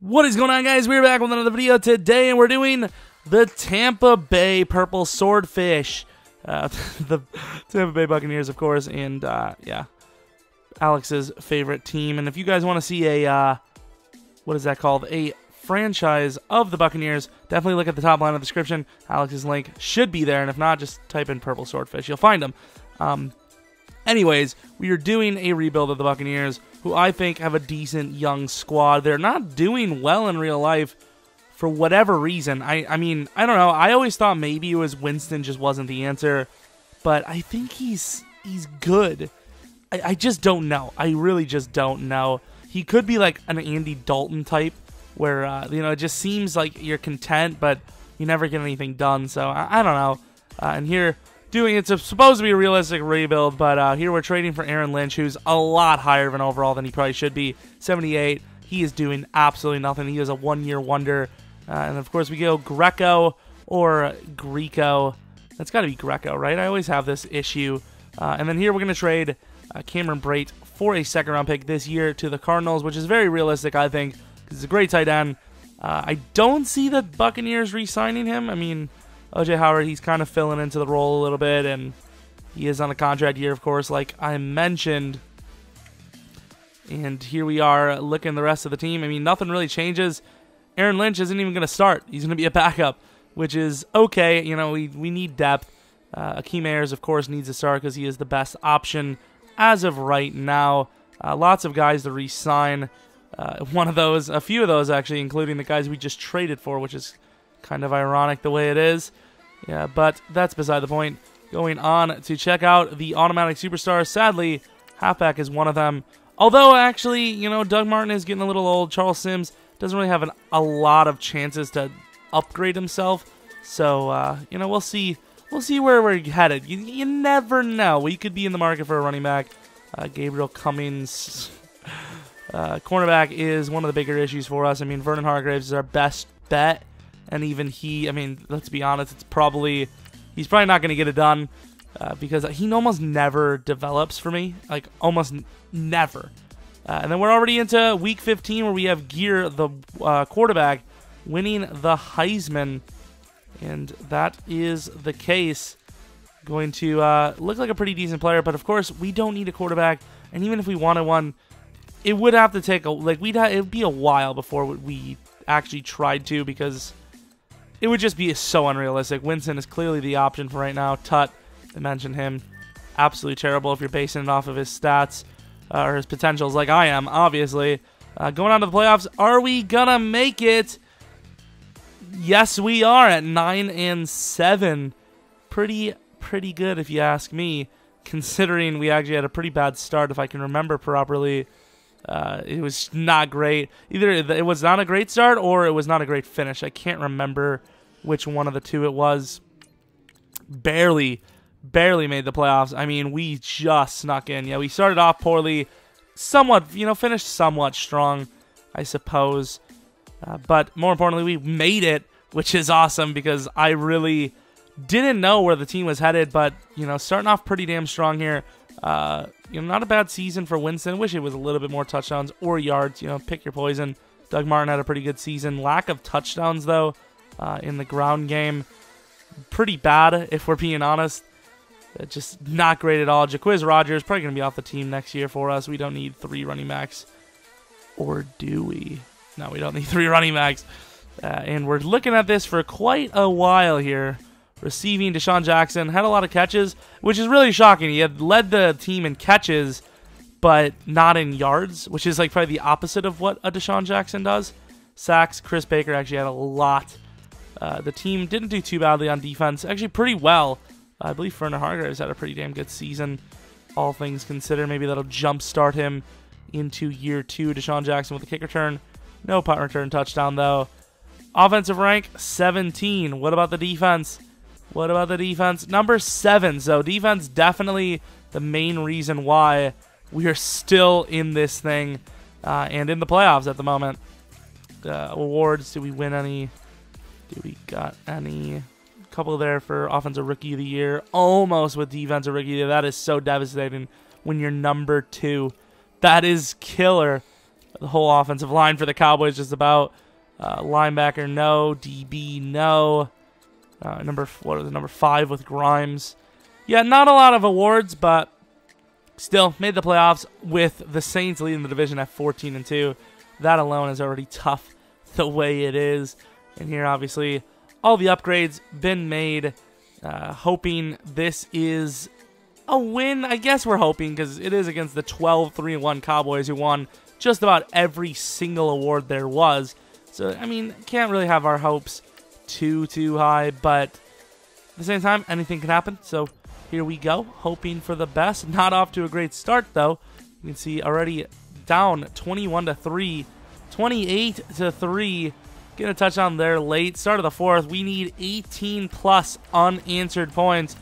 What is going on, guys? We're back with another video today, and we're doing the Tampa Bay Purple Swordfish. The Tampa Bay Buccaneers, of course, and yeah, Alex's favorite team. And if you guys want to see a, what is that called? A franchise of the Buccaneers, definitely look at the top line of the description. Alex's link should be there, and if not, just type in Purple Swordfish. You'll find them. Anyways, we are doing a rebuild of the Buccaneers, who I think have a decent young squad. They're not doing well in real life for whatever reason. I mean, I don't know. I always thought maybe it was Winston just wasn't the answer, but I think he's good. I just don't know. I really just don't know. He could be like an Andy Dalton type, where you know, it just seems like you're content, but you never get anything done. So I don't know. And here, it's supposed to be a realistic rebuild, but here we're trading for Aaron Lynch, who's a lot higher of an overall than he probably should be. 78. He is doing absolutely nothing. He is a one-year wonder. And of course, we go Greco or Greco. That's got to be Greco, right? I always have this issue. And then here we're going to trade Cameron Brate for a second-round pick this year to the Cardinals, which is very realistic, I think, because he's a great tight end. I don't see the Buccaneers re-signing him. I mean, O.J. Howard, he's kind of filling into the role a little bit, and he is on a contract year, of course, like I mentioned. And here we are looking at the rest of the team. I mean, nothing really changes. Aaron Lynch isn't even going to start. He's going to be a backup, which is okay. You know, we need depth. Akeem Ayers, of course, needs to start because he is the best option as of right now. Lots of guys to re-sign. A few of those, actually, including the guys we just traded for, which is kind of ironic the way it is. Yeah, but that's beside the point. Going on to check out the automatic superstars. Sadly, halfback is one of them. Although, actually, you know, Doug Martin is getting a little old. Charles Sims doesn't really have a lot of chances to upgrade himself. So, you know, we'll see. We'll see where we're headed. You never know. We could be in the market for a running back. Gabriel Cummings, cornerback, is one of the bigger issues for us. I mean, Vernon Hargreaves is our best bet. And even he, I mean, let's be honest, he's probably not going to get it done because he almost never develops for me, like almost never. And then we're already into week 15 where we have Gear, the quarterback, winning the Heisman. And that is the case. Going to look like a pretty decent player, but of course we don't need a quarterback. And even if we wanted one, it would have to take it would be a while before we actually tried to, because it would just be so unrealistic. Winston is clearly the option for right now. Tut, I mentioned him, absolutely terrible if you're basing it off of his stats or his potentials, like I am, obviously. Going on to the playoffs, are we gonna make it? Yes, we are at 9-7. Pretty good, if you ask me, considering we actually had a pretty bad start, if I can remember properly. It was not great. Either it was not a great start or it was not a great finish. I can't remember which one of the two it was. Barely made the playoffs. I mean, we just snuck in. Yeah, we started off poorly, somewhat, you know, finished somewhat strong, I suppose. But more importantly, we made it, which is awesome because I really didn't know where the team was headed. But, you know, starting off pretty damn strong here. You know, not a bad season for Winston. Wish it was a little bit more touchdowns or yards. You know, pick your poison. Doug Martin had a pretty good season. Lack of touchdowns, though, in the ground game. Pretty bad, if we're being honest. Just not great at all. Jaquiz Rogers probably going to be off the team next year for us. We don't need 3 running backs. Or do we? No, we don't need 3 running backs. And we're looking at this for quite a while here. Receiving, Deshaun Jackson had a lot of catches, which is really shocking. He had led the team in catches, but not in yards, which is like probably the opposite of what a Deshaun Jackson does. Sacks, Chris Baker actually had a lot. The team didn't do too badly on defense, actually pretty well. I believe Vernon Hargreaves had a pretty damn good season, all things considered. Maybe that'll jumpstart him into year 2. Deshaun Jackson with a kick return. No punt return touchdown, though. Offensive rank, 17. What about the defense? What about the defense? Number 7. So defense definitely the main reason why we are still in this thing and in the playoffs at the moment. Awards, did we win any? Did we got any? Couple there for Offensive Rookie of the Year. Almost with Defensive Rookie of the Year. That is so devastating when you're number 2. That is killer. The whole offensive line for the Cowboys just about. Linebacker, no. DB, no. Number 5 with Grimes. Yeah, not a lot of awards, but still made the playoffs with the Saints leading the division at 14-2. That alone is already tough the way it is. And here, obviously, all the upgrades been made. Hoping this is a win. I guess we're hoping because it is against the 12-3-1 Cowboys who won just about every single award there was. So, I mean, can't really have our hopes too high, but at the same time, anything can happen. So here we go, hoping for the best. Not off to a great start, though. You can see already down 21-3, 28-3. Getting a touchdown there late. Start of the fourth. We need 18+ unanswered points,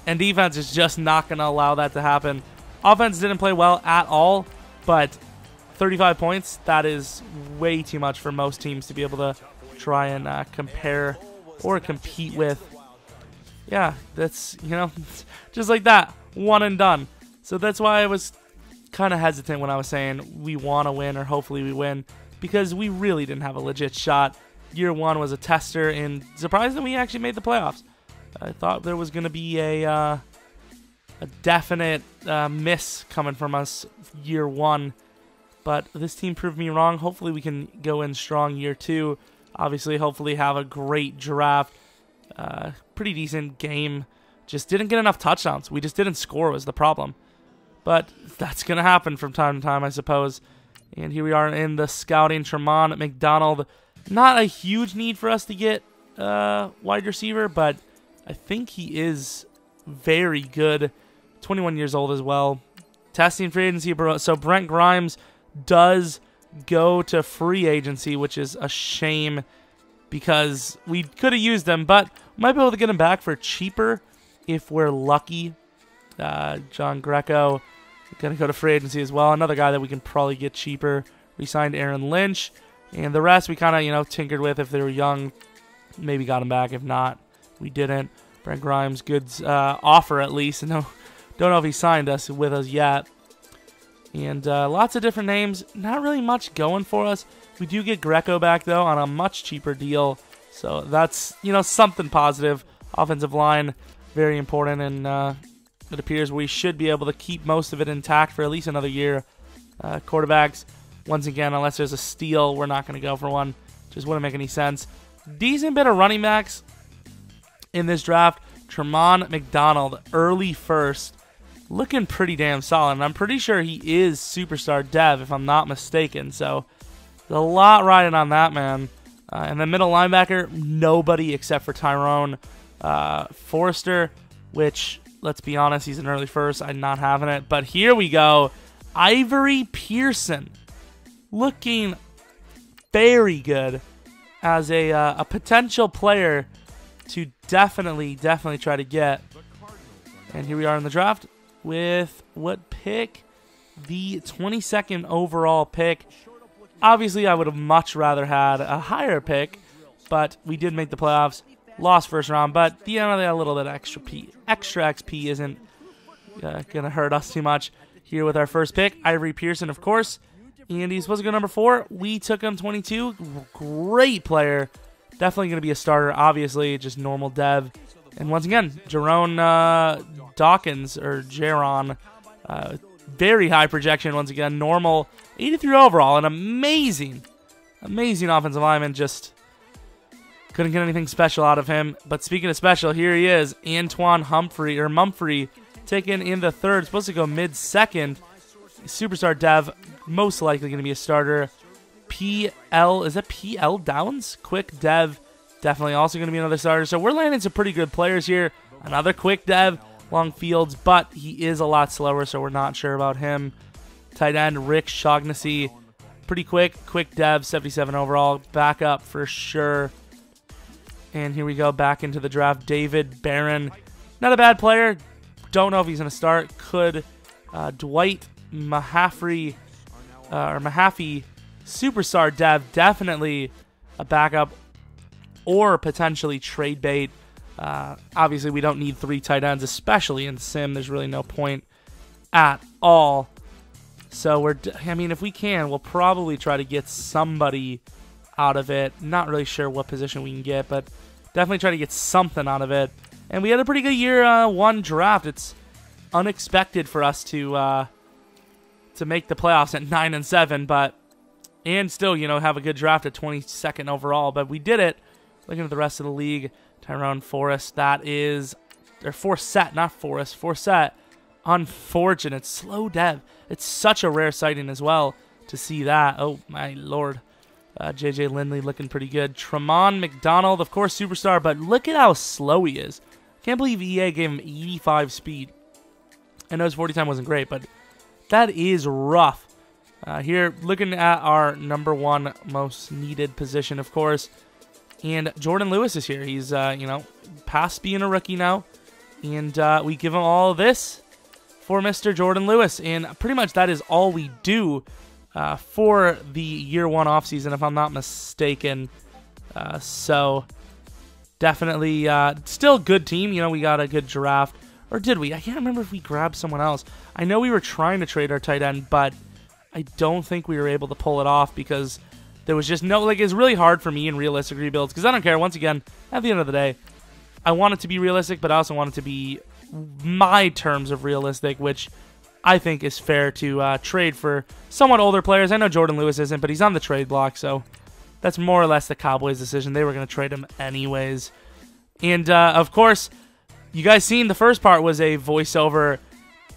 and defense is just not going to allow that to happen. Offense didn't play well at all, but 35 points, that is way too much for most teams to be able to try and compare or compete with. Yeah, that's, you know, just like that, one and done. So that's why I was kind of hesitant when I was saying we want to win or hopefully we win, because we really didn't have a legit shot. Year one was a tester, and surprised that we actually made the playoffs. I thought there was going to be a definite miss coming from us year one, but this team proved me wrong. Hopefully we can go in strong year two. Obviously, hopefully have a great draft. Pretty decent game. Just didn't get enough touchdowns. We just didn't score was the problem. But that's going to happen from time to time, I suppose. And here we are in the scouting. Tremont McDonald. Not a huge need for us to get wide receiver, but I think he is very good. 21 years old as well. Testing free agency. So Brent Grimes does go to free agency, which is a shame because we could have used him, but we might be able to get him back for cheaper if we're lucky. John Greco going to go to free agency as well. Another guy that we can probably get cheaper. We signed Aaron Lynch, and the rest we kind of, you know, tinkered with if they were young. Maybe got him back. If not, we didn't. Brent Grimes, good offer at least. No, don't know if he signed us with us yet. And lots of different names. Not really much going for us. We do get Greco back, though, on a much cheaper deal. So that's, you know, something positive. Offensive line, very important. And it appears we should be able to keep most of it intact for at least another year. Quarterbacks, once again, unless there's a steal, we're not going to go for one. Just wouldn't make any sense. Decent bit of running backs in this draft. Tremont McDonald, early first. Looking pretty damn solid, and I'm pretty sure he is superstar dev, if I'm not mistaken. So, there's a lot riding on that, man. And the middle linebacker, nobody except for Tyrone Forrester, which, let's be honest, he's an early first. I'm not having it. But here we go. Ivory Pearson, looking very good as a potential player to definitely try to get. And here we are in the draft. With what pick? The 22nd overall pick. Obviously, I would have much rather had a higher pick, but we did make the playoffs. Lost first round, but you know, a little bit extra XP isn't going to hurt us too much. Here with our first pick, Ivory Pearson, of course. And he's supposed to go number 4. We took him 22. Great player. Definitely going to be a starter, obviously. Just normal dev. And once again, Jerome Dawkins, or Jaron, very high projection once again. Normal, 83 overall, an amazing offensive lineman. Just couldn't get anything special out of him. But speaking of special, here he is, Antoine Mumphrey, taken in the 3rd. Supposed to go mid-2nd. Superstar dev, most likely going to be a starter. Is that PL Downs? Quick dev. Definitely also going to be another starter. So we're landing some pretty good players here. Another quick dev, long fields, but he is a lot slower, so we're not sure about him. Tight end, Rick Shaughnessy. Pretty quick dev, 77 overall. Back up for sure. And here we go, back into the draft. David Barron. Not a bad player. Don't know if he's going to start. Could. Dwight Mahaffey, superstar dev. Definitely a backup. Or potentially trade bait. Obviously, we don't need 3 tight ends, especially in Sim. There's really no point at all. So I mean, if we can, we'll probably try to get somebody out of it. Not really sure what position we can get, but definitely try to get something out of it. And we had a pretty good year one draft. It's unexpected for us to make the playoffs at 9-7, but and still, you know, have a good draft at 22nd overall. But we did it. Looking at the rest of the league, Tyrone Forrest, that is, or Forsett, not Forrest, Forsett. Unfortunate, slow dev. It's such a rare sighting as well to see that. Oh my lord. JJ Lindley looking pretty good. Tremont McDonald, of course, superstar, but look at how slow he is. Can't believe EA gave him 85 speed. I know his 40 time wasn't great, but that is rough. Here, looking at our number one most needed position, of course. And Jordan Lewis is here. He's, you know, past being a rookie now. And we give him all of this for Mr. Jordan Lewis. And pretty much that is all we do for the year one offseason, if I'm not mistaken. So definitely still a good team. You know, we got a good draft. Or did we? I can't remember if we grabbed someone else. I know we were trying to trade our tight end, but I don't think we were able to pull it off because there was just no, like, it's really hard for me in realistic rebuilds because I don't care. Once again, at the end of the day, I want it to be realistic, but I also want it to be my terms of realistic, which I think is fair to trade for somewhat older players. I know Jordan Lewis isn't, but he's on the trade block, so that's more or less the Cowboys' decision. They were going to trade him anyways. And, of course, you guys seen the first part was a voiceover.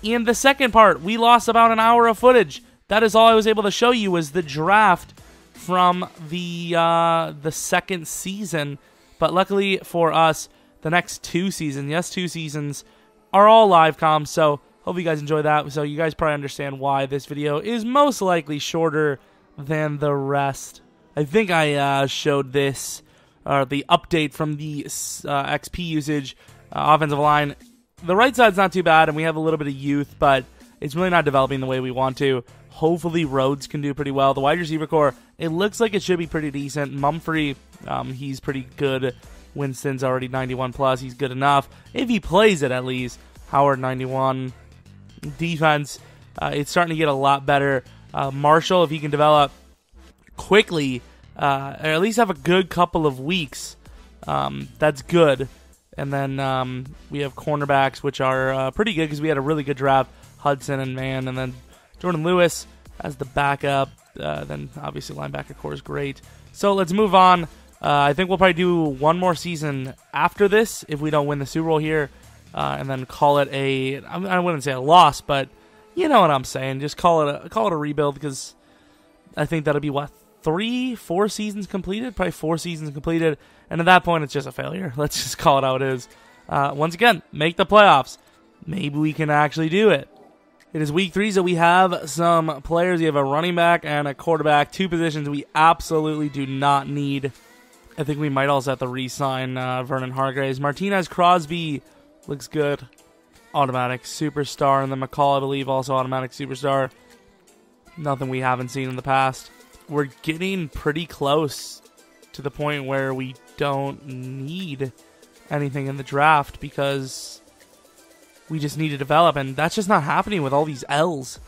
In the second part, we lost about an hour of footage. That is all I was able to show you was the draft from the second season. But luckily for us, the next 2 seasons, yes, 2 seasons, are all live comms. So hope you guys enjoy that. So you guys probably understand why this video is most likely shorter than the rest. I think I showed this, the update from the XP usage, offensive line. The right side's not too bad, and we have a little bit of youth, but it's really not developing the way we want to. Hopefully Rhodes can do pretty well. The wide receiver core, it looks like it should be pretty decent. Mumphrey, he's pretty good. Winston's already 91 plus. He's good enough. If he plays it, at least. Howard, 91. Defense, it's starting to get a lot better. Marshall, if he can develop quickly, or at least have a good couple of weeks, that's good. And then we have cornerbacks, which are pretty good because we had a really good draft. Hudson and Mann, and then Jordan Lewis as the backup. Then obviously linebacker core is great. So let's move on. I think we'll probably do one more season after this if we don't win the Super Bowl here, and then call it a, I wouldn't say a loss, but you know what I'm saying. Just call it a rebuild because I think that'll be what, 3-4 seasons completed, probably 4 seasons completed, and at that point it's just a failure. Let's just call it how it is. Once again, make the playoffs. Maybe we can actually do it. It is week 3, so we have some players. We have a running back and a quarterback, 2 positions we absolutely do not need. I think we might also have to re-sign Vernon Hargraves. Martinez Crosby looks good. Automatic superstar. And then McCall, I believe, also automatic superstar. Nothing we haven't seen in the past. We're getting pretty close to the point where we don't need anything in the draft because we just need to develop, and that's just not happening with all these L's.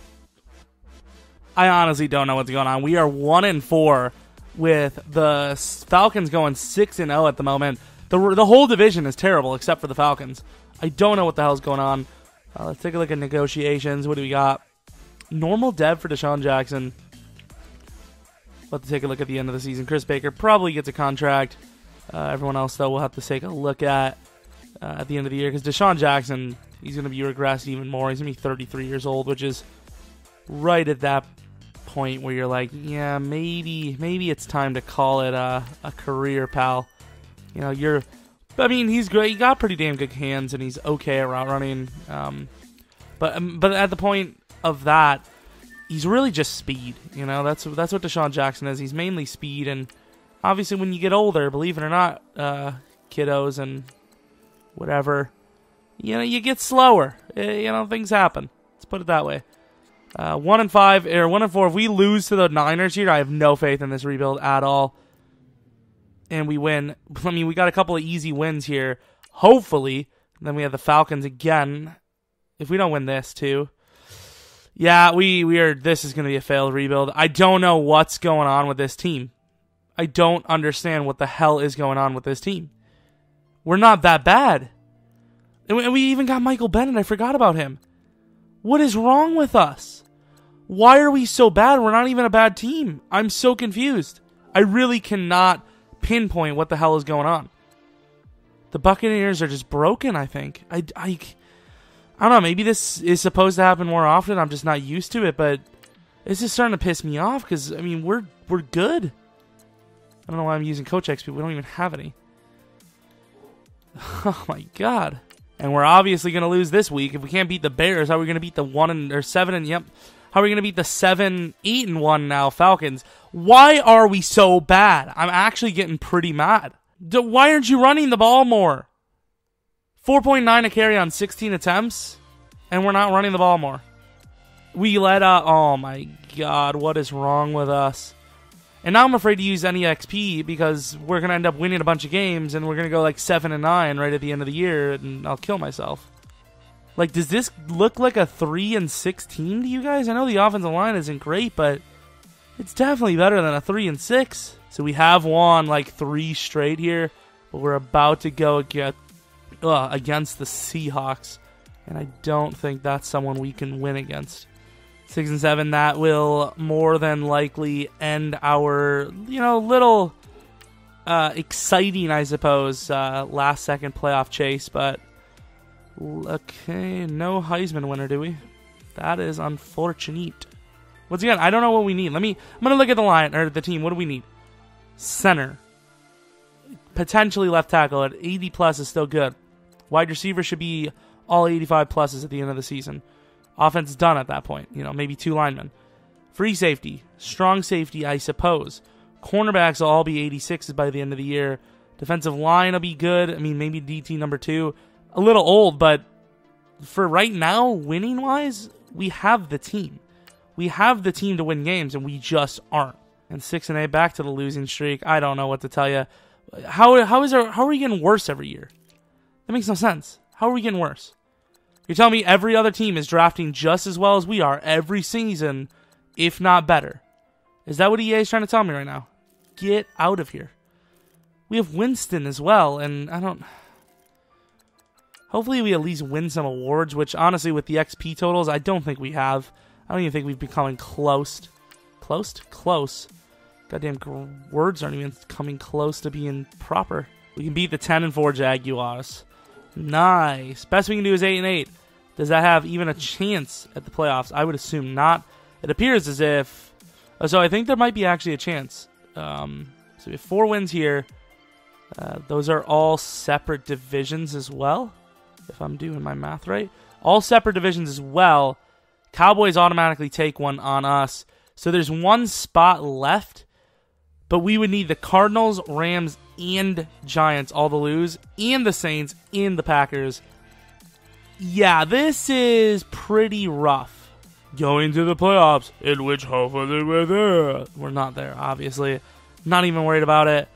I honestly don't know what's going on. We are 1-4 with the Falcons going 6-0 at the moment. The whole division is terrible except for the Falcons. I don't know what the hell's going on. Let's take a look at negotiations. What do we got? Normal dev for Deshaun Jackson. Let's take a look at the end of the season. Chris Baker probably gets a contract. Everyone else, though, we'll have to take a look at the end of the year because Deshaun Jackson, he's going to be regressed even more. He's going to be 33 years old, which is right at that point where you're like, yeah, maybe it's time to call it a career, pal. You know, I mean, he's great. He got pretty damn good hands, and he's okay at route running. But at the point of that, he's really just speed. You know, that's what Deshaun Jackson is. He's mainly speed, and obviously when you get older, believe it or not, kiddos and whatever, you know, you get slower. You know, things happen. Let's put it that way. 1-5 or 1-4. If we lose to the Niners here, I have no faith in this rebuild at all. And we win. I mean, we got a couple of easy wins here. Hopefully. Then we have the Falcons again. If we don't win this too, Yeah, we are. This is going to be a failed rebuild. I don't know what's going on with this team. I don't understand what the hell is going on with this team. We're not that bad. And we even got Michael Bennett. I forgot about him. What is wrong with us? Why are we so bad? We're not even a bad team. I'm so confused. I really cannot pinpoint what the hell is going on. The Buccaneers are just broken, I think. I don't know. Maybe this is supposed to happen more often. I'm just not used to it, but it's just starting to piss me off because, I mean, we're good. I don't know why I'm using Coach XP. We don't even have any. Oh, my God. And we're obviously going to lose this week. If we can't beat the Bears, how are we going to beat the 7 yep. How are we going to beat the 7-8-1 now Falcons? Why are we so bad? I'm actually getting pretty mad. Why aren't you running the ball more? 4.9 a carry on 16 attempts, and we're not running the ball more. We let up. Oh my God, what is wrong with us? And now I'm afraid to use any XP because we're going to end up winning a bunch of games, and we're going to go like 7-9 right at the end of the year, and I'll kill myself. Like, does this look like a 3-6 team to you guys? I know the offensive line isn't great, but it's definitely better than a 3-6. So we have won like 3 straight here, but we're about to go against the Seahawks, and I don't think that's someone we can win against. 6-7, that will more than likely end our, little exciting, I suppose, last-second playoff chase, but okay, no Heisman winner, do we? That is unfortunate. Once again, I don't know what we need. I'm gonna look at the line or the team. What do we need? Center, potentially left tackle at 80 plus is still good. Wide receiver should be all 85 pluses at the end of the season. Offense is done at that point. Maybe 2 linemen. Free safety, strong safety, I suppose. Cornerbacks will all be 86s by the end of the year. Defensive line will be good. I mean, maybe DT number 2. A little old, but for right now, winning-wise, we have the team. We have the team to win games, and we just aren't. And 6-8, back to the losing streak. I don't know what to tell you. How are we getting worse every year? That makes no sense. How are we getting worse? You're telling me every other team is drafting just as well as we are every season, if not better. Is that what EA is trying to tell me right now? Get out of here. We have Winston as well, and hopefully we at least win some awards, which honestly with the XP totals, I don't think we have. I don't even think we've become close. Close. Goddamn words aren't even coming close to being proper. We can beat the 10-4 Jaguars. Nice. Best we can do is 8-8. Does that have even a chance at the playoffs? I would assume not. It appears as if... So I think there might be actually a chance. So we have 4 wins here. Those are all separate divisions as well, if I'm doing my math right. All separate divisions as well. Cowboys automatically take one on us. So there's 1 spot left, but we would need the Cardinals, Rams, and Giants all to lose, and the Saints, and the Packers. Yeah, this is pretty rough. Going to the playoffs, in which hopefully we're there. We're not there, obviously. Not even worried about it.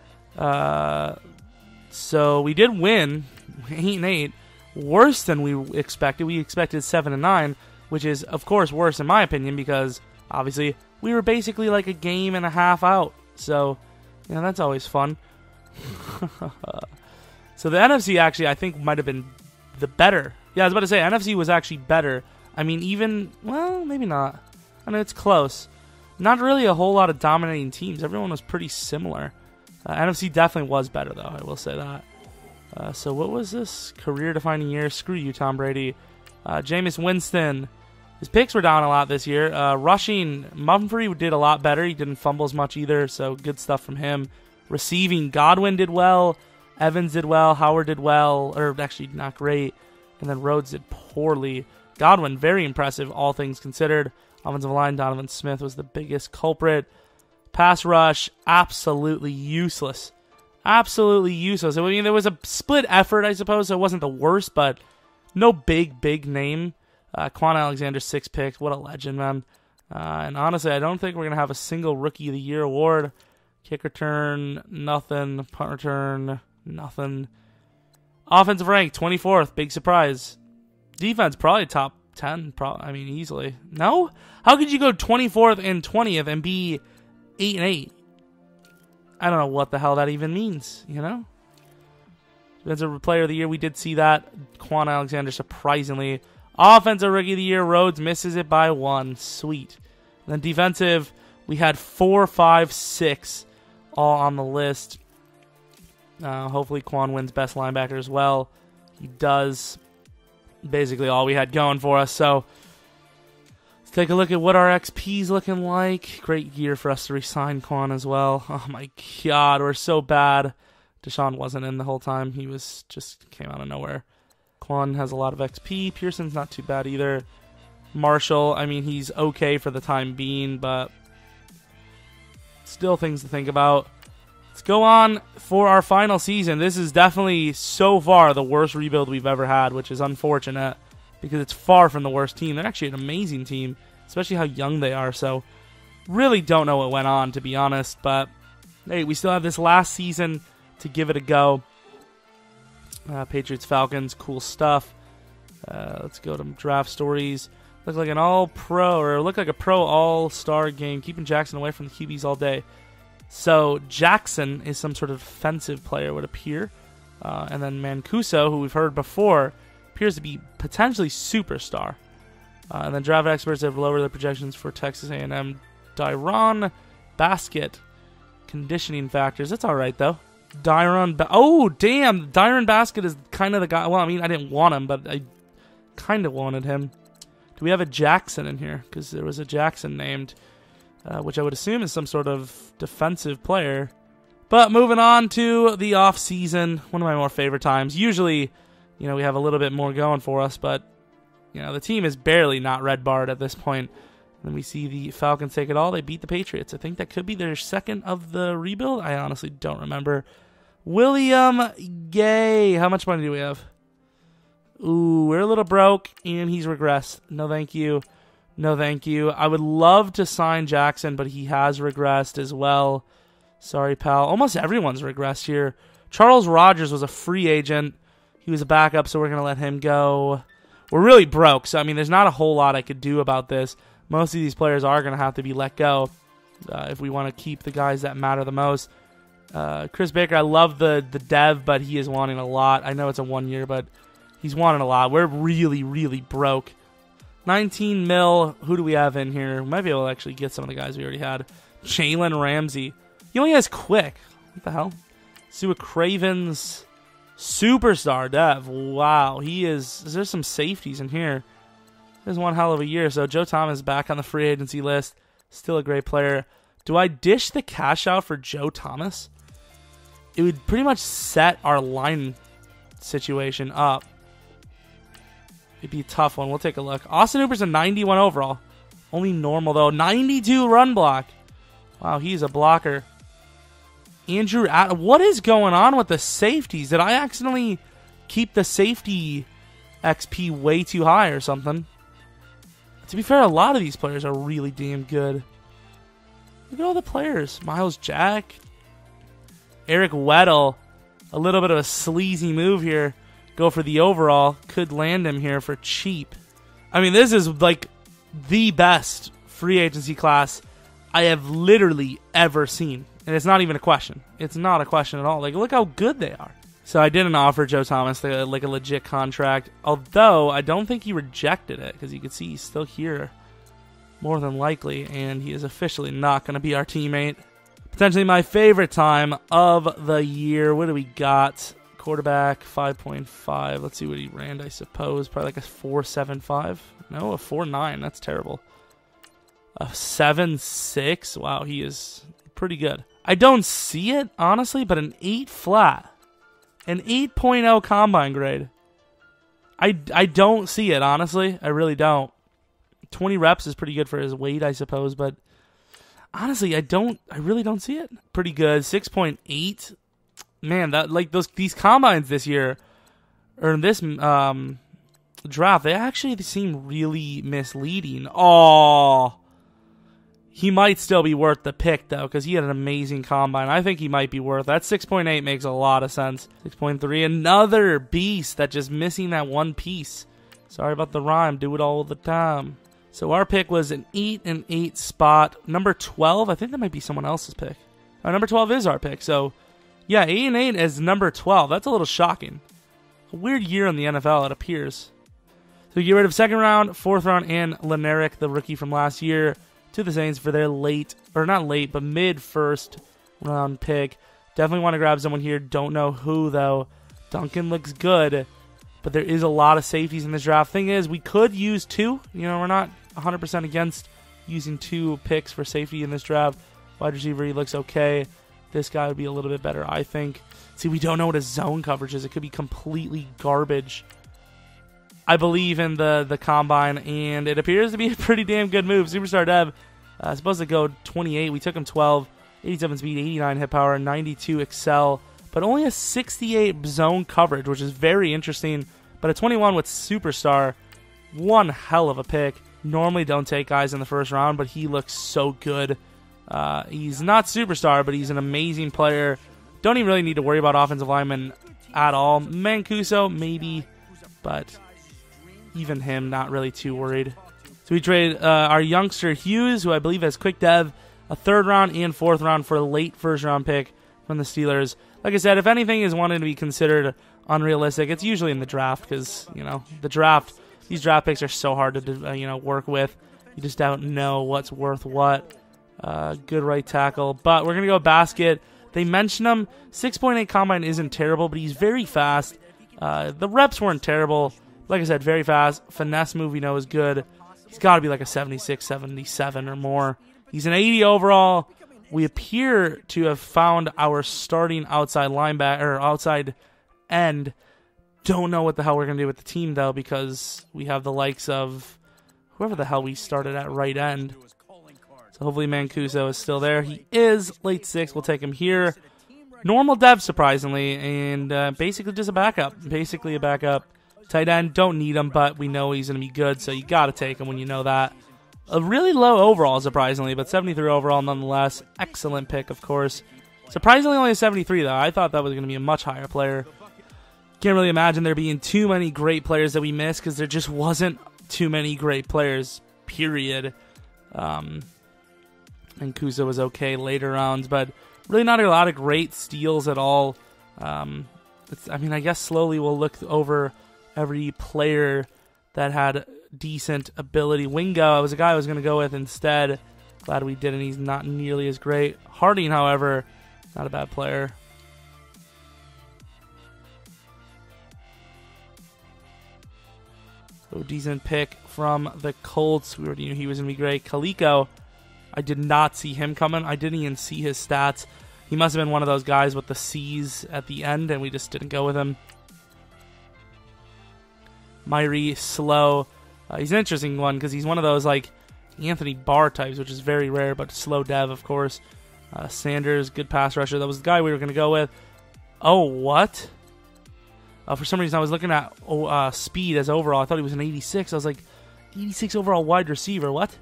So we did win 8-8. Worse than we expected. We expected 7-9, which is, of course, worse in my opinion because, obviously, we were basically like a game and a half out. So, that's always fun. So the NFC actually, I think, might have been the better. Yeah, I was about to say, NFC was actually better. I mean, maybe not. I know it's close. Not really a whole lot of dominating teams. Everyone was pretty similar. NFC definitely was better, though. I will say that. So what was this? Career-defining year. Screw you, Tom Brady. Jameis Winston. His picks were down a lot this year. Rushing, Mumphrey did a lot better. He didn't fumble as much either, so good stuff from him. Receiving, Godwin did well. Evans did well. Howard did well. Or actually not great. And then Rhodes did poorly. Godwin, very impressive, all things considered. Offensive line, Donovan Smith was the biggest culprit. Pass rush, absolutely useless. Absolutely useless. I mean, there was a split effort, I suppose, so it wasn't the worst, but no big name. Quan Alexander, 6 picks. What a legend, man. And honestly, I don't think we're going to have a single Rookie of the Year award. Kick return, nothing. Punt return, nothing. Offensive rank, 24th. Big surprise. Defense, probably top 10, I mean, easily. No? How could you go 24th and 20th and be 8-8? I don't know what the hell that even means, you know? Defensive Player of the Year, we did see that. Quan Alexander, surprisingly. Offensive Rookie of the Year, Rhodes misses it by 1. Sweet. And then defensive, we had 4, 5, 6 all on the list. Hopefully Quan wins Best Linebacker as well. He does. Basically all we had going for us. So let's take a look at what our XP is looking like. Great year for us to re-sign Quan as well. Oh my god, we're so bad. Deshaun wasn't in the whole time. He was just came out of nowhere. Quan has a lot of XP. Pearson's not too bad either. Marshall, I mean, he's okay for the time being, but still things to think about. Let's go on for our final season. This is definitely, so far, the worst rebuild we've ever had, which is unfortunate because it's far from the worst team. They're actually an amazing team, especially how young they are. So, really don't know what went on, to be honest. But, hey, we still have this last season to give it a go. Patriots, Falcons, cool stuff. Let's go to draft stories. Look like an all-pro, or look like a pro all-star game, keeping Jackson away from the QBs all day. So Jackson is some sort of defensive player, would appear. And then Mancuso, who we've heard before, appears to be potentially superstar. And then draft experts have lowered their projections for Texas A&M. Dyron Basket, conditioning factors. That's all right, though. Oh, damn. Dyron Basket is kind of the guy. Well, I mean, I didn't want him, but I kind of wanted him. Do we have a Jackson in here? Because there was a Jackson named, which I would assume is some sort of defensive player. But moving on to the off-season, one of my more favorite times. Usually, you know, we have a little bit more going for us, but, you know, the team is barely not red-barred at this point. Then we see the Falcons take it all. They beat the Patriots. I think that could be their second of the rebuild. I honestly don't remember. William Gay. How much money do we have? Ooh, we're a little broke, and he's regressed. No, thank you. No, thank you. I would love to sign Jackson, but he has regressed as well. Sorry, pal. Almost everyone's regressed here. Charles Rogers was a free agent. He was a backup, so we're going to let him go. We're really broke, so, I mean, there's not a whole lot I could do about this. Most of these players are going to have to be let go if we want to keep the guys that matter the most. Chris Baker, I love the dev, but he is wanting a lot. I know it's a 1 year, but he's wanting a lot. We're really, really broke. 19 mil. Who do we have in here? We might be able to actually get some of the guys we already had. Jalen Ramsey. He only has quick. What the hell? See what Craven's superstar dev. Wow. He is. There's some safeties in here. There's one hell of a year. So Joe Thomas back on the free agency list. Still a great player. Do I dish the cash out for Joe Thomas? It would pretty much set our line situation up. It'd be a tough one. We'll take a look. Austin Hooper's a 91 overall. Only normal, though. 92 run block. Wow, he's a blocker. Andrew, what is going on with the safeties? Did I accidentally keep the safety XP way too high or something? To be fair, a lot of these players are really damn good. Look at all the players. Miles Jack. Eric Weddle. A little bit of a sleazy move here. Go for the overall. Could land him here for cheap. I mean, this is like the best free agency class I have literally ever seen. And it's not even a question. It's not a question at all. Like, look how good they are. So I didn't offer Joe Thomas like a legit contract. Although, I don't think he rejected it. Because you can see he's still here. More than likely. And he is officially not going to be our teammate. Potentially my favorite time of the year. What do we got? Quarterback, 5.5. Let's see what he ran, I suppose. Probably like a 4.75. No, a 4.9. That's terrible. A 7.6. Wow, he is pretty good. I don't see it, honestly, but an 8 flat. An 8.0 combine grade. I don't see it, honestly. I really don't. 20 reps is pretty good for his weight, I suppose, but honestly, I really don't see it. Pretty good. 6.8. Man, that like these combines this year, or in this draft, they actually seem really misleading. Oh, he might still be worth the pick, though, because he had an amazing combine. I think he might be worth that. 6.8 makes a lot of sense. 6.3, another beast that just missing that one piece. Sorry about the rhyme. Do it all the time. So our pick was an 8 and 8 spot. Number 12, I think that might be someone else's pick. Number 12 is our pick. So, yeah, 8 and 8 is number 12. That's a little shocking. A weird year in the NFL, it appears. So we get rid of second round, fourth round, and Leneric, the rookie from last year, to the Saints for their late, or not late, but mid-first round pick. Definitely want to grab someone here. Don't know who, though. Duncan looks good, but there is a lot of safeties in this draft. Thing is, we could use 2. We're not 100% against using 2 picks for safety in this draft. Wide receiver, he looks okay. This guy would be a little bit better, I think. See, we don't know what his zone coverage is. It could be completely garbage. I believe in the combine, and it appears to be a pretty damn good move. Superstar Dev supposed to go 28. We took him 12. 87 speed, 89 hit power, 92 excel, but only a 68 zone coverage, which is very interesting. But a 21 with Superstar, one hell of a pick. Normally don't take guys in the first round, but he looks so good. He's not Superstar, but he's an amazing player. Don't even really need to worry about offensive linemen at all. Mancuso, maybe, but even him, not really too worried. So we trade our youngster Hughes, who I believe has quick dev, a third round and fourth round for a late first round pick from the Steelers. Like I said, if anything is wanted to be considered unrealistic, it's usually in the draft because, the draft, these draft picks are so hard to, work with. You just don't know what's worth what. Good right tackle. But we're going to go basket. They mentioned him. 6.8 combine isn't terrible, but he's very fast. The reps weren't terrible. Like I said, very fast. Finesse move we know is good. He's got to be like a 76, 77 or more. He's an 80 overall. We appear to have found our starting outside linebacker or outside end. Don't know what the hell we're going to do with the team, though, because we have the likes of whoever the hell we started at right end. So hopefully Mancuso is still there. He is late 6. We'll take him here. Normal dev, surprisingly, and basically just a backup. Basically a backup. Tight end, don't need him, but we know he's going to be good, so you got to take him when you know that. A really low overall, surprisingly, but 73 overall nonetheless. Excellent pick, of course. Surprisingly only a 73, though. I thought that was going to be a much higher player. Can't really imagine there being too many great players that we missed because there just wasn't too many great players, period. And Kusa was okay later rounds, but really not a lot of great steals at all. I guess slowly we'll look over every player that had decent ability. Wingo was a guy I was going to go with instead. Glad we didn't. He's not nearly as great. Harding, however, not a bad player. So decent pick from the Colts. We already knew he was going to be great. Kaliko, I did not see him coming. I didn't even see his stats. He must have been one of those guys with the C's at the end, and we just didn't go with him. Myri, slow. He's an interesting one because he's one of those like Anthony Barr types, which is very rare, but slow dev, of course. Sanders, good pass rusher. That was the guy we were going to go with. Oh, what? For some reason, I was looking at speed as overall. I thought he was an 86. I was like, 86 overall wide receiver. What?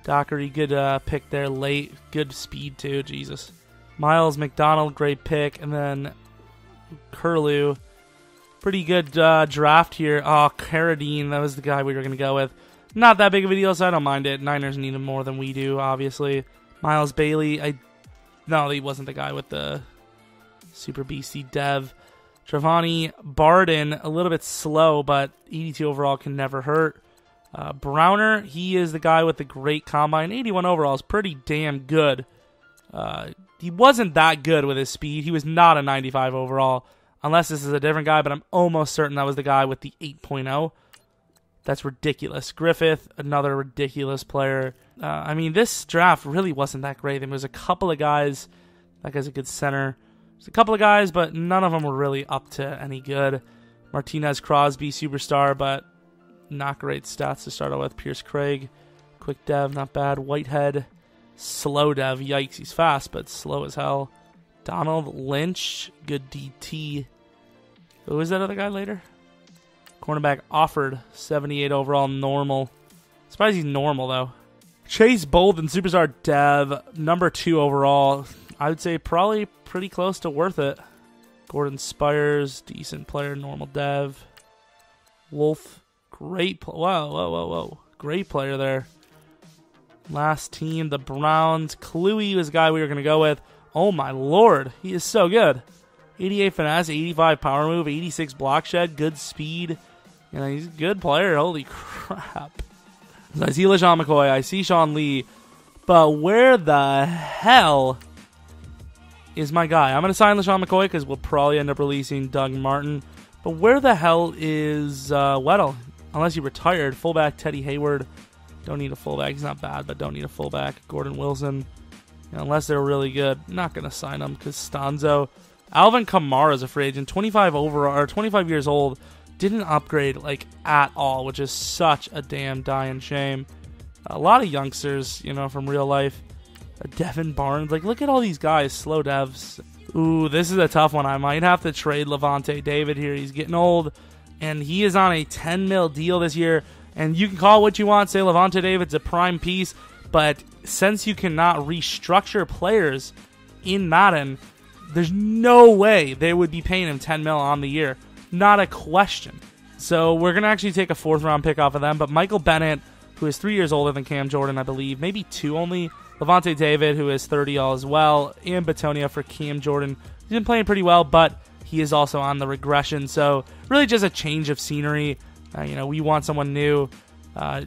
Dockery, good pick there late. Good speed, too. Jesus. Miles McDonald, great pick. And then Curlew. Pretty good draft here. Oh, Carradine, that was the guy we were going to go with. Not that big of a deal, so I don't mind it. Niners need him more than we do, obviously. Miles Bailey, no, he wasn't the guy with the super BC dev. Travani Barden, a little bit slow, but 82 overall can never hurt. Browner, he is the guy with the great combine. 81 overall is pretty damn good. He wasn't that good with his speed. He was not a 95 overall. Unless this is a different guy, but I'm almost certain that was the guy with the 8.0. That's ridiculous. Griffith, another ridiculous player. This draft really wasn't that great. There was a couple of guys. That guy's a good center. There's a couple of guys, but none of them were really up to any good. Martinez, Crosby, superstar, but not great stats to start out with. Pierce Craig, quick dev, not bad. Whitehead, slow dev. Yikes, he's fast, but slow as hell. Donald Lynch, good DT. Who was that other guy later? Cornerback offered 78 overall, normal. Surprised he's normal, though. Chase Bolden, superstar dev, number 2 overall. I would say probably pretty close to worth it. Gordon Spires, decent player, normal dev. Wolf, Whoa. Great player there. Last team, the Browns. Kluey was the guy we were going to go with. Oh, my Lord. He is so good. 88 finesse, 85 power move, 86 block shed, good speed. You know, he's a good player. Holy crap. So I see LeSean McCoy. I see Sean Lee. But where the hell is my guy? I'm going to sign LeSean McCoy because we'll probably end up releasing Doug Martin. But where the hell is Weddle? Unless he retired. Fullback Teddy Hayward. Don't need a fullback. He's not bad, but don't need a fullback. Gordon Wilson. You know, unless they're really good. Not going to sign him because Stanzo. Alvin Kamara is a free agent. 25 years old. Didn't upgrade like at all, which is such a damn dying shame. A lot of youngsters, you know, from real life. Devin Barnes. Like, look at all these guys. Slow devs. Ooh, this is a tough one. I might have to trade Levante David here. He's getting old, and he is on a $10 million deal this year. And you can call it what you want. Say Levante David's a prime piece. But since you cannot restructure players in Madden, there's no way they would be paying him $10 million on the year. Not a question. So we're going to actually take a 4th-round pick off of them. But Michael Bennett, who is 3 years older than Cam Jordan, I believe, maybe 2 only. Levante David, who is 30 as well. And Batonia for Cam Jordan. He's been playing pretty well, but he is also on the regression. So really just a change of scenery. You know, we want someone new.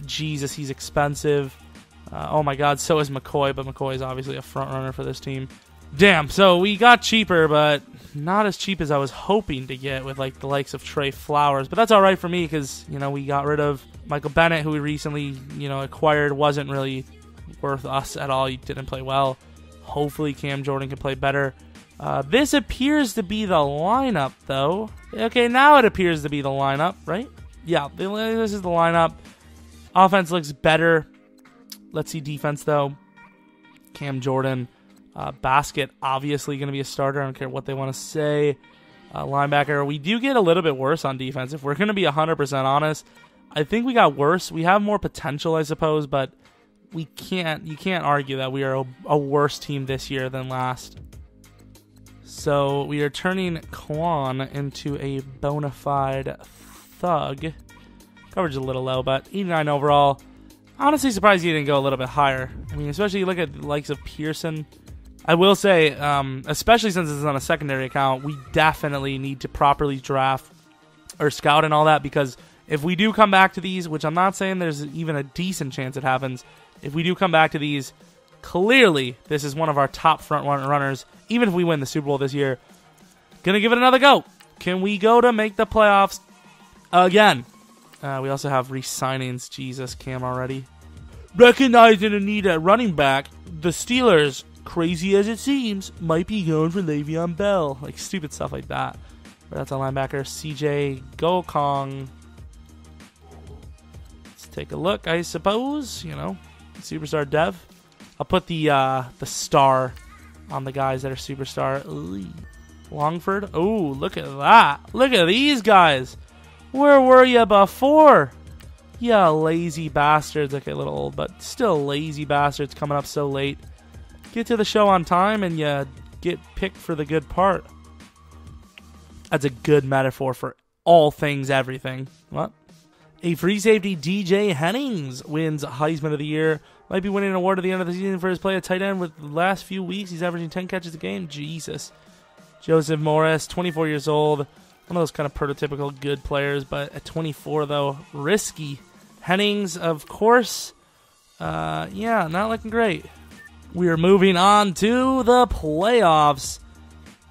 Jesus, he's expensive. Oh my God, so is McCoy, but McCoy is obviously a front runner for this team. Damn, so we got cheaper, but not as cheap as I was hoping to get with like the likes of Trey Flowers. But that's all right for me because, you know, we got rid of Michael Bennett, who we recently, you know, acquired. Wasn't really worth us at all. He didn't play well. Hopefully Cam Jordan can play better. This appears to be the lineup, though. Okay, now it appears to be the lineup, right? Yeah, this is the lineup. Offense looks better. Let's see defense, though. Cam Jordan. Basket, obviously going to be a starter. I don't care what they want to say. Linebacker, we do get a little bit worse on defense. If we're going to be 100% honest, I think we got worse. We have more potential, I suppose, but you can't argue that we are a worse team this year than last. So we are turning Quan into a bona fide thug. Coverage is a little low, but 89 overall. Honestly surprised he didn't go a little bit higher. I mean, especially you look at the likes of Pearson. I will say, especially since this is on a secondary account, we definitely need to properly draft or scout and all that, because if we do come back to these, which I'm not saying there's even a decent chance it happens, if we do come back to these, clearly this is one of our top front runners, even if we win the Super Bowl this year. Gonna give it another go. Can we go to make the playoffs again? We also have re-signings. Jesus, Cam already. Recognizing a need at running back, the Steelers, crazy as it seems, might be going for Le'Veon Bell. Like, stupid stuff like that. But that's a linebacker. CJ Gokong. Let's take a look, I suppose. You know, superstar dev. I'll put the star on the guys that are superstar. Ooh. Longford. Oh, look at that. Look at these guys. Where were you before? Yeah, lazy bastards. Okay, a little old, but still lazy bastards coming up so late. Get to the show on time and you get picked for the good part. That's a good metaphor for all things everything. What? A free safety, DJ Hennings, wins Heisman of the Year. Might be winning an award at the end of the season for his play at tight end with the last few weeks. He's averaging 10 catches a game. Jesus. Joseph Morris, 24 years old. One of those kind of prototypical good players, but at 24, though, risky. Hennings, of course. Yeah, not looking great. We are moving on to the playoffs.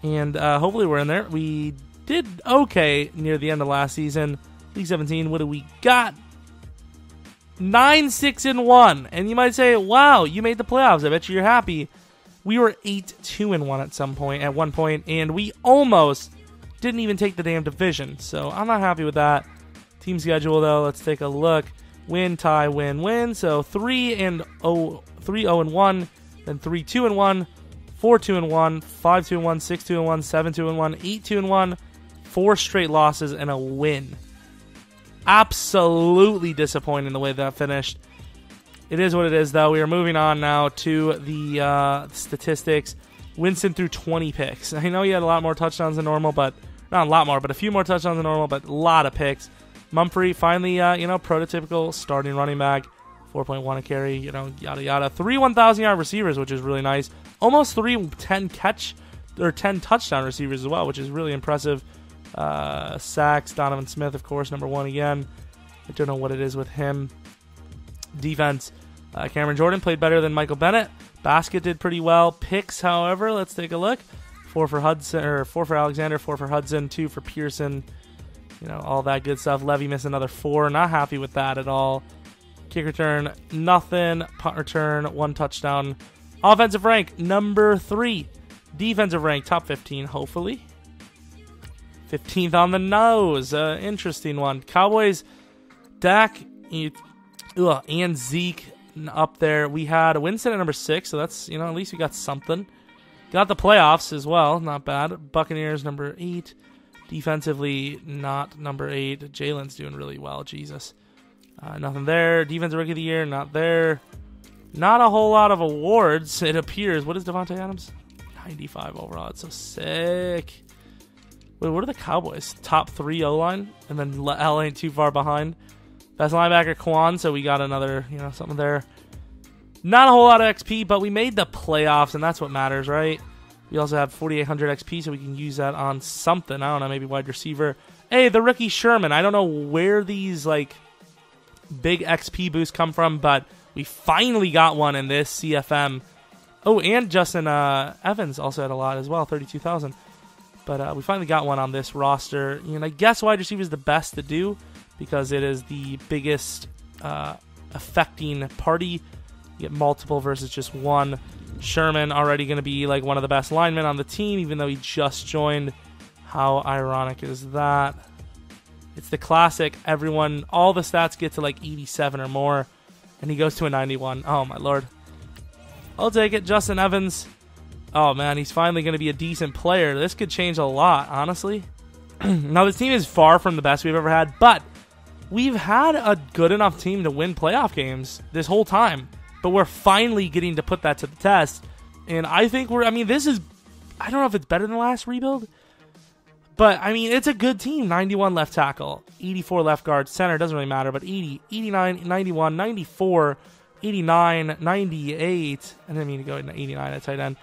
And hopefully we're in there. We did okay near the end of last season. Week 17, what do we got? 9-6-1. And you might say, wow, you made the playoffs. I bet you're happy. We were 8-2-1 at one point, and we almost didn't even take the damn division. So I'm not happy with that. Team schedule, though, let's take a look. Win, tie, win, win. So 3-0-1, then 3-2-1, 4-2-1, 5-2-1, 6-2-1, 7-2-1, 8-2-1, 4 straight losses and a win. Absolutely disappointing the way that finished. It is what it is, though. We are moving on now to the statistics. Winston threw 20 picks. I know he had a lot more touchdowns than normal, but not a lot more, but a few more touchdowns than normal, but a lot of picks. Mumphrey finally, prototypical starting running back, 4.1 a carry, yada yada. 3 1,000-yard receivers, which is really nice. Almost 3 10 touchdown receivers as well, which is really impressive. Sacks, Donovan Smith, of course, number 1 again. I don't know what it is with him. Defense, Cameron Jordan played better than Michael Bennett. Basket did pretty well. Picks, however, let's take a look. 4 for Alexander, 4 for Hudson, 2 for Pearson. All that good stuff. Levy missed another 4. Not happy with that at all. Kick return, nothing. Punt return, 1 touchdown. Offensive rank, number 3. Defensive rank, top 15, hopefully. 15th on the nose. Interesting one. Cowboys, Dak, and Zeke up there. We had Winston at number 6, so that's, at least we got something. Got the playoffs as well. Not bad. Buccaneers, number 8. Defensively, not number 8. Jalen's doing really well. Jesus. Nothing there. Defensive Rookie of the Year, not there. Not a whole lot of awards, it appears. What is Devontae Adams? 95 overall. It's so sick. Wait, what are the Cowboys? Top 3 O-line? And then L ain't too far behind. Best linebacker, Quan, so we got another, something there. Not a whole lot of XP, but we made the playoffs, and that's what matters, right? We also have 4,800 XP, so we can use that on something. I don't know, maybe wide receiver. Hey, the rookie Sherman. I don't know where these, big XP boosts come from, but we finally got one in this CFM. Oh, and Justin Evans also had a lot as well, 32,000. But we finally got one on this roster. I guess wide receiver is the best to do because it is the biggest affecting party. You get multiple versus just one. Sherman already going to be one of the best linemen on the team, even though he just joined. How ironic is that? It's the classic. All the stats get to 87 or more, and he goes to a 91. Oh, my Lord. I'll take it. Justin Evans. Oh, man, he's finally going to be a decent player. This could change a lot, honestly. Now, this team is far from the best we've ever had, but we've had a good enough team to win playoff games this whole time. But we're finally getting to put that to the test. And I think this is, I don't know if it's better than the last rebuild, but, it's a good team. 91 left tackle, 84 left guard, center, doesn't really matter, but 80, 89, 91, 94, 89, 98, I didn't mean to go into 89 at tight end,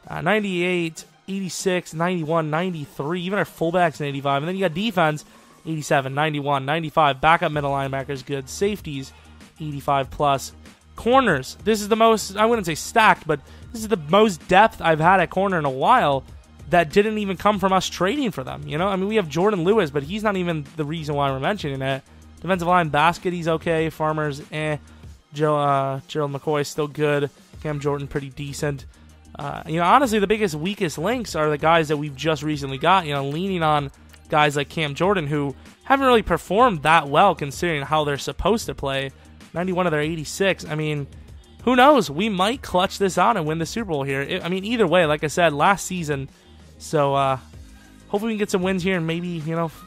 98, 86, 91, 93, even our fullbacks in 85, and then you got defense, 87, 91, 95, backup middle linebackers, good, safeties, 85 plus, corners, this is the most, I wouldn't say stacked, but this is the most depth I've had at corner in a while that didn't even come from us trading for them, we have Jordan Lewis, but he's not even the reason why we're mentioning it. Defensive line, Basket, he's okay, Farmers, Gerald McCoy, still good, Cam Jordan, pretty decent. Honestly, the biggest, weakest links are the guys that we've just recently got, leaning on guys like Cam Jordan, who haven't really performed that well considering how they're supposed to play. 91 of their 86. Who knows? We might clutch this out and win the Super Bowl here. Either way, like I said, last season. So, hopefully we can get some wins here and maybe,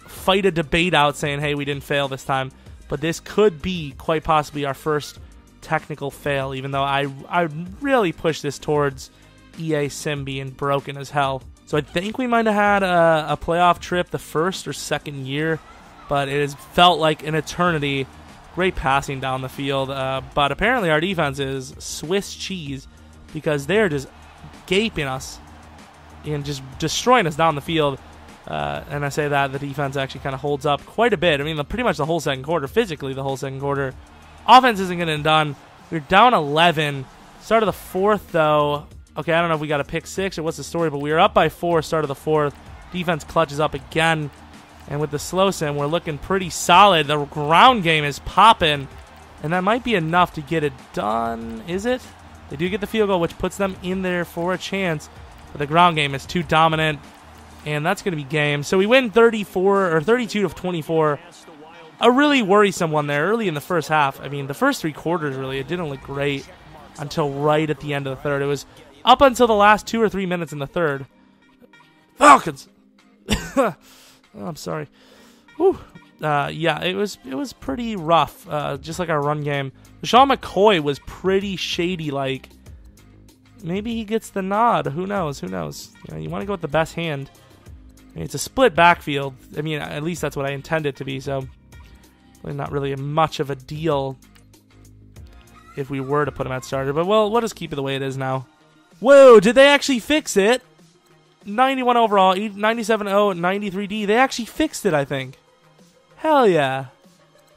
fight a debate out saying, hey, we didn't fail this time. But this could be quite possibly our first technical fail, even though I really pushed this towards EA Sim being broken as hell. So I think we might have had a playoff trip the first or second year, but it has felt like an eternity. Great passing down the field, but apparently our defense is Swiss cheese because they're just gaping us and just destroying us down the field. And I say that the defense actually kind of holds up quite a bit. Pretty much the whole second quarter, physically the whole second quarter. Offense isn't getting done. We're down 11. Start of the fourth, though. Okay, I don't know if we got a pick 6 or what's the story, but we were up by 4 start of the fourth. Defense clutches up again. And with the slow sim, we're looking pretty solid. The ground game is popping. And that might be enough to get it done. Is it? They do get the field goal, which puts them in there for a chance. But the ground game is too dominant. And that's going to be game. So we win 32 of 24. A really worrisome one there early in the first half. The first 3 quarters, really, it didn't look great until right at the end of the third. It was up until the last 2 or 3 minutes in the third. Falcons! Oh, I'm sorry. Whew. Yeah, it was pretty rough, just like our run game. LaShawn McCoy was pretty shady, maybe he gets the nod. Who knows? You want to go with the best hand. It's a split backfield. At least that's what I intend it to be, so Not really much of a deal if we were to put him at starter. But, well, we'll just keep it the way it is now. Whoa, did they actually fix it? 91 overall, 97-0, 93D. They actually fixed it, I think. Hell yeah.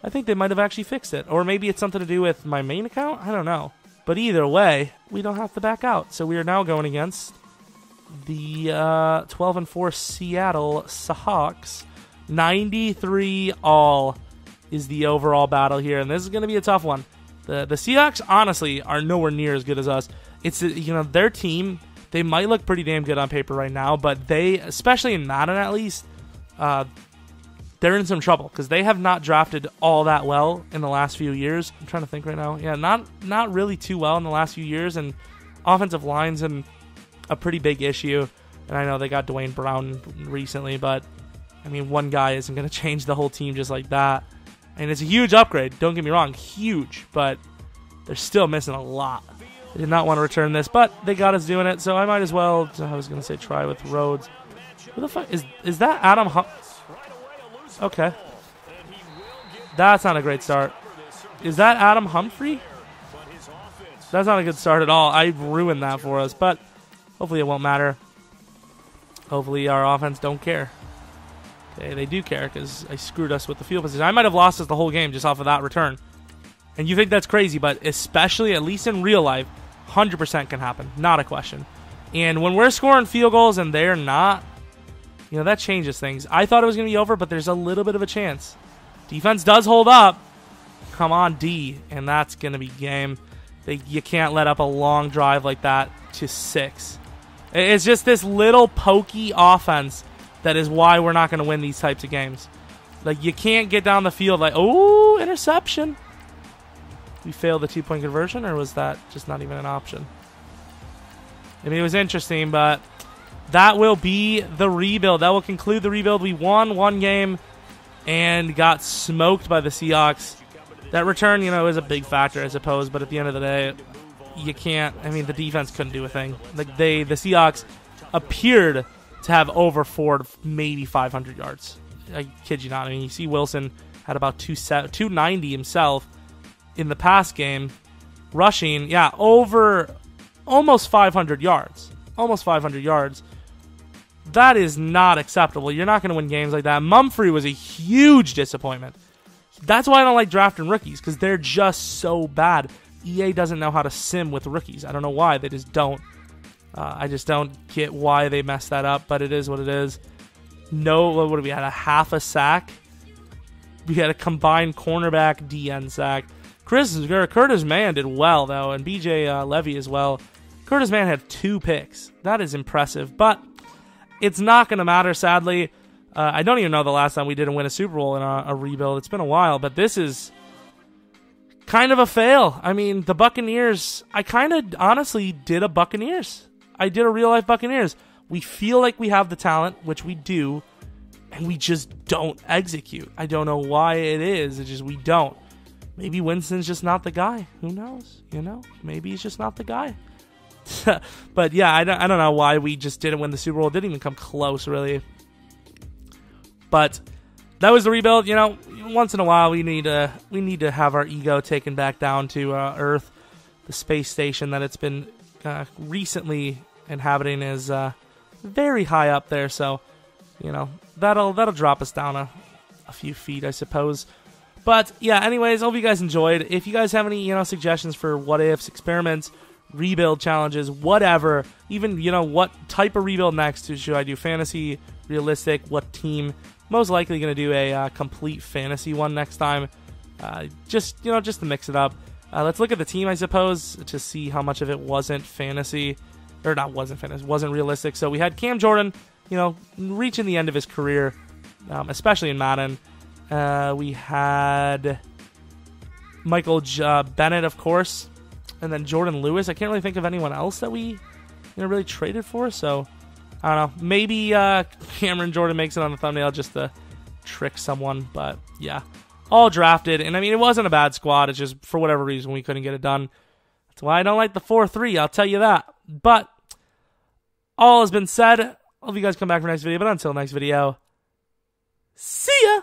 I think they might have actually fixed it. Or maybe it's something to do with my main account? I don't know. But either way, we don't have to back out. So we are now going against the 12-4 Seattle Seahawks. 93 all is the overall battle here. And this is going to be a tough one. The Seahawks, honestly, are nowhere near as good as us. It's, their team, they might look pretty damn good on paper right now, but they, especially in Madden at least, they're in some trouble because they have not drafted all that well in the last few years. I'm trying to think right now. Yeah, not really too well in the last few years, and offensive line's in a pretty big issue. And I know they got Dwayne Brown recently, but, I mean, one guy isn't going to change the whole team just like that. And it's a huge upgrade, don't get me wrong, huge, but they're still missing a lot. They did not want to return this, but they got us doing it, so I might as well, I was going to say try with Rhodes. Who the fuck, is that Adam Okay. That's not a great start. Is that Adam Humphrey? That's not a good start at all. I ruined that for us, but hopefully it won't matter. Hopefully our offense don't care. Okay, they do care because I screwed us with the field position. I might have lost us the whole game just off of that return. And you think that's crazy, but especially, at least in real life, 100% can happen. Not a question. And when we're scoring field goals and they're not, that changes things. I thought it was going to be over, but there's a little bit of a chance. Defense does hold up. Come on, D. And that's going to be game. You can't let up a long drive like that to 6. It's just this little pokey offense that is why we're not going to win these types of games. Like, you can't get down the field like, oh, interception. We failed the 2-point conversion, or was that just not even an option? I mean, it was interesting, but that will be the rebuild. That will conclude the rebuild. We won one game and got smoked by the Seahawks. That return, is a big factor, I suppose, but at the end of the day, you can't. I mean, the defense couldn't do a thing. Like, the Seahawks appeared to have over 400, maybe 500 yards. I kid you not. I mean, you see Wilson had about 290 himself in the past game. Rushing, yeah, over almost 500 yards. Almost 500 yards. That is not acceptable. You're not going to win games like that. Mumphrey was a huge disappointment. That's why I don't like drafting rookies, because they're just so bad. EA doesn't know how to sim with rookies. I don't know why. They just don't. I just don't get why they messed that up, but it is what it is. No, what did we had? A half a sack? We had a combined cornerback DN sack. Curtis Mann did well, though, and BJ Levy as well. Curtis Mann had 2 picks. That is impressive, but it's not going to matter, sadly. I don't even know the last time we didn't win a Super Bowl in a rebuild. It's been a while, but this is kind of a fail. I mean, the Buccaneers, I kind of honestly did a Buccaneers. I did a real-life Buccaneers. We feel like we have the talent, which we do, and we just don't execute. I don't know why it is. It's just we don't. Maybe Winston's just not the guy. Who knows? Maybe he's just not the guy. But yeah, I don't know why we just didn't win the Super Bowl. It didn't even come close, really. But that was the rebuild. Once in a while we need to have our ego taken back down to Earth. The space station that it's been recently inhabiting is very high up there, so that'll drop us down a few feet, I suppose. But yeah, anyways, hope you guys enjoyed. If you guys have any suggestions for what ifs, experiments, rebuild challenges, whatever, even what type of rebuild next, should I do fantasy, realistic, what team? Most likely going to do a complete fantasy one next time. Just to mix it up. Let's look at the team, I suppose, to see how much of it wasn't fantasy, or not wasn't fantasy, wasn't realistic. So we had Cam Jordan, reaching the end of his career, especially in Madden. We had Michael Bennett, of course, and then Jordan Lewis. I can't really think of anyone else that we really traded for. So I don't know. Maybe Cameron Jordan makes it on the thumbnail just to trick someone. But yeah, all drafted. And I mean, it wasn't a bad squad. It's just for whatever reason we couldn't get it done. That's why I don't like the 4-3. I'll tell you that. But all has been said. Hope you guys come back for next video. But until next video, see ya.